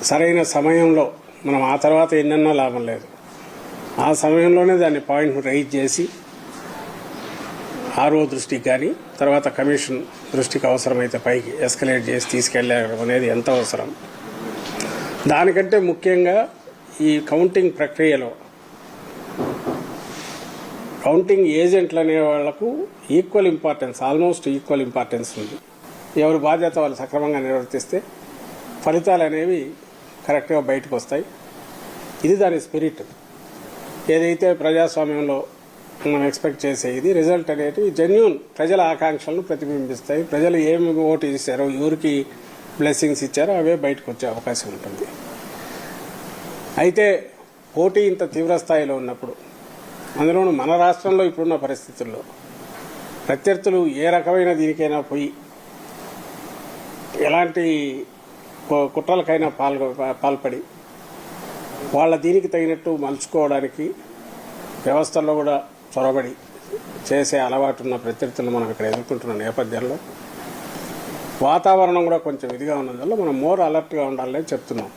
సరైన సమయంలో మనం ఆ తర్వాత ఎన్నెన్నో లాభం లేదు. ఆ సమయంలోనే దాన్ని పాయింట్ను రైజ్ చేసి ఆర్ఓ దృష్టికి కానీ తర్వాత కమిషన్ దృష్టికి అవసరమైతే పైకి ఎస్కలేట్ చేసి తీసుకెళ్ళడం అనేది ఎంత అవసరం. దానికంటే ముఖ్యంగా ఈ కౌంటింగ్ ప్రక్రియలో కౌంటింగ్ ఏజెంట్లు అనే వాళ్లకు equal importance, almost equal importance ఉంది. ఎవరి బాధ్యత వాళ్ళు సక్రమంగా నిర్వర్తిస్తే ఫలితాలు అనేవి కరెక్ట్గా బయటకు వస్తాయి. ఇది దాని స్పిరిట్. ఏదైతే ప్రజాస్వామ్యంలో మనం ఎక్స్పెక్ట్ చేసే ఇది రిజల్ట్ అనేది జెన్యూన్ ప్రజల ఆకాంక్షలను ప్రతిబింబిస్తాయి. ప్రజలు ఏమి ఓటు చేశారో, ఎవరికి బ్లెస్సింగ్స్ ఇచ్చారో అవే బయటకు వచ్చే అవకాశం ఉంటుంది. అయితే పోటీ ఇంత తీవ్ర స్థాయిలో ఉన్నప్పుడు, అందులోనూ మన రాష్ట్రంలో ఇప్పుడున్న పరిస్థితుల్లో ప్రత్యర్థులు ఏ రకమైన దీనికైనా పోయి ఎలాంటి కుట్రలకైనా పాల్పడి వాళ్ళ దీనికి తగినట్టు మలుచుకోవడానికి వ్యవస్థల్లో కూడా చొరబడి చేసే అలవాటు ఉన్న ప్రత్యర్థులు మనం ఇక్కడ ఎదుర్కొంటున్న నేపథ్యంలో వాతావరణం కూడా కొంచెం ఇదిగా ఉన్నందువల్ల మనం మోర్ అలర్ట్గా ఉండాలని చెప్తున్నాం.